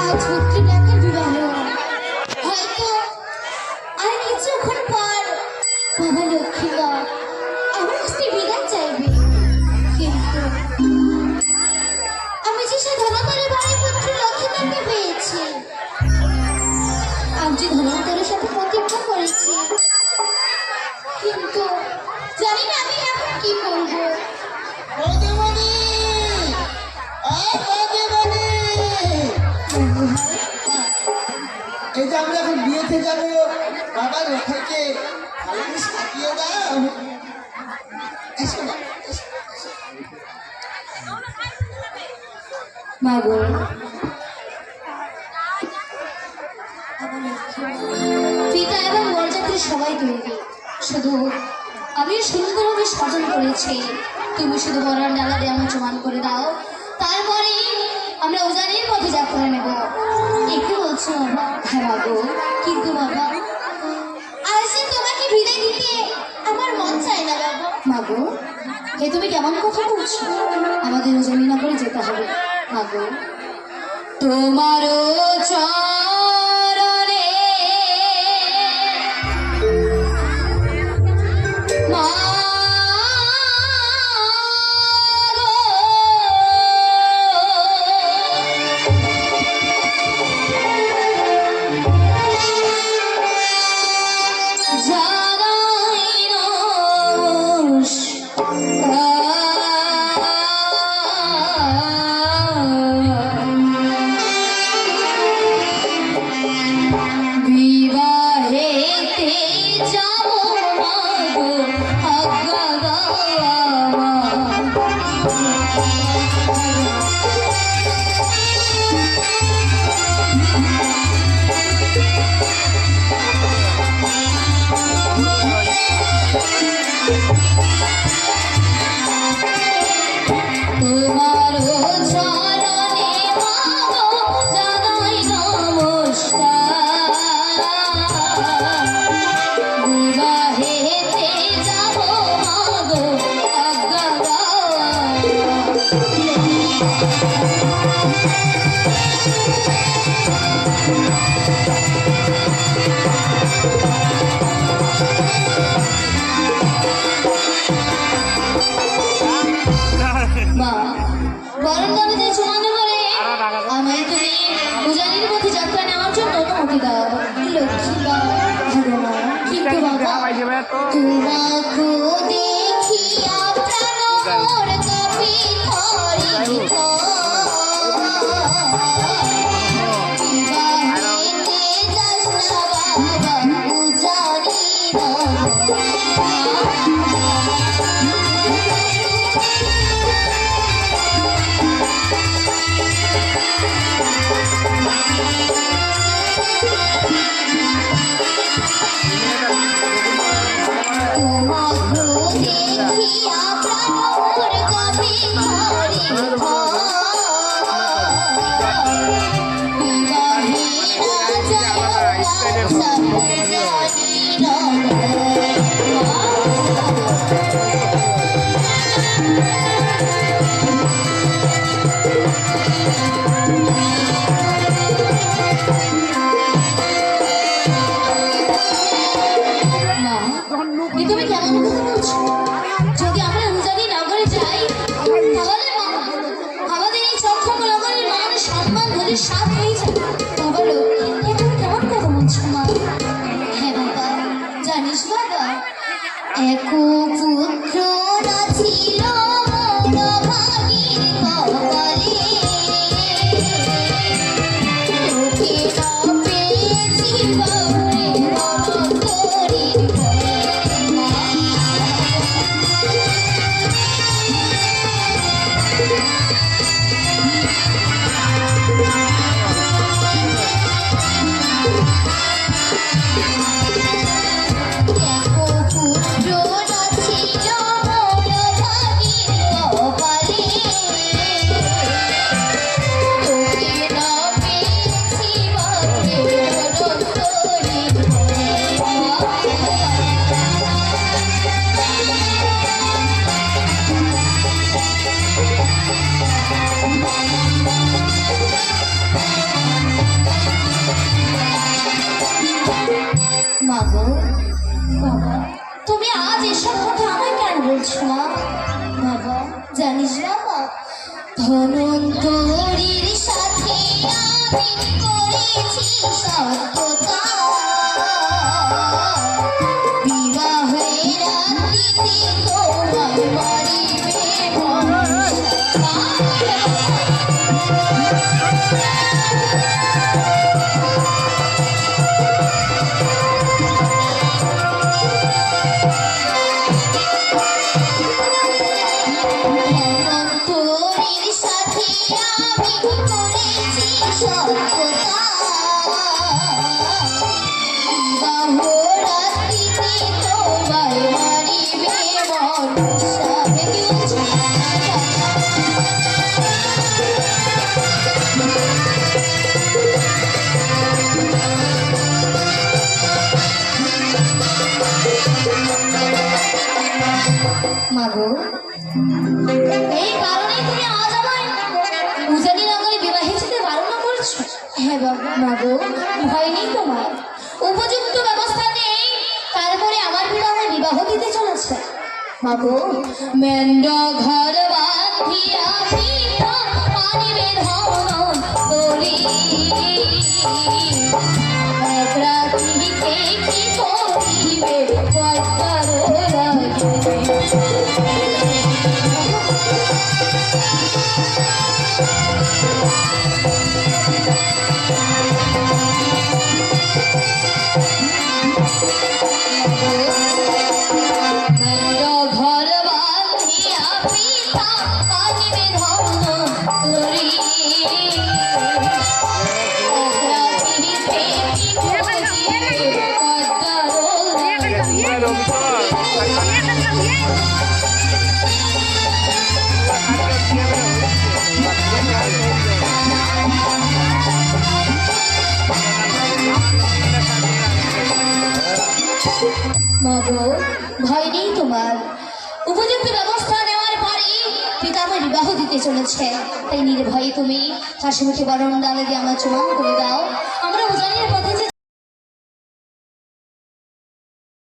আজ পুত্রীটাকে বিবাহ হয়তো আর কিছুক্ষণ পর বাবা লক্ষ্মীবা আমার কাছে বিদায় চাইবে, কিন্তু আমি যে সে ধনতরের বাড়ির পুত্র লক্ষ্মীবাকে পেয়েছি, আমি যে ধনতরের সাথে প্রতিজ্ঞা করেছি, কিন্তু জানি না আমি এখন কি করবো। এই যে আমরা এখন বিয়েতে যাবো, বাবা রক্ষাকে ভালো করে সাজিয়ে দাও। মা গো, পিতা এবং বরযাত্রী সবাই তৈরি, শুধু আমি সুন্দরভাবে সাজন করেছি, তুমি শুধু বরার ডালারে আমার সমান করে দাও, তারপরে আমরা উজানের পথে যাত্রা নেব। একটু বলছো বাবা? হ্যাঁ বাবু, কিন্তু বাবা আজ যে তোমাকে বিদায় দিতে আমার মন চায় না বাবা। মাগো, এ তুমি কেমন কথা বলছো? আমাদের উজানি না করে যেতে হবে মাগো। তোমারও চরণে মা তোমাকে দেখিয়া প্রাণ কপি খরিত বিবাহেতে যাস না বাবা উজানি তুমি কেমন কথা বলছো? যদি আমরা উজানি নগরে যাই তাহলে আমাদের এই চক্ষম নগরের মান সম্মান ধরে সাথ হয়ে যাবে। বাবা লক্ষ্মী, তুমি কেমন কথা বলছো মা? হ্যাঁ বাবা, জানিস বাবা, এক পুত্র না ছিল ভাগীর কপালে, তোকে না পেয়েছি বাবরে করির ধনন্তরীর সাথে আমি করেছি সত্যতা, বিবাহের রাত্রিতে তোমার বাড়িতে ধনন্তরীর সাথে আমি করেছি সত্যতা, বিবাহ রাত্রিতে তোমার বাড়িতে মনসা। কি বলছে? মাগো, এই কারণে তুমি আজ আমায় উজানি নগরে বিবাহে যেতে বারণ করছো? হ্যাঁ বাবা, মাগো, ভয় নেই তোমার। উপযুক্ত ব্যবস্থা নেই, তারপরে আমার বিবাহ দিতে চলেছে। মাগো, মেন্ড ঘর বাঁধিয়া পিতা আনিবে ধন তরি, এক রাত্রিতে কি করিবে কয়টার লাগে। ঘর বাঁধিয়া পিতা আনিবে ধন তরি, এক রাত্রিতে কি করিবে কয়টার মাগো, ভয় নেই তোমার। উপযুক্ত ব্যবস্থা নেওয়ার পরে পিতা আমার বিবাহ দিতে চলেছে, তাই নির্ভয়ে তুমি হাসি মুখে বরণ ডালে দিয়ে আমার চুমান করে দাও। আমরা উজানের পথে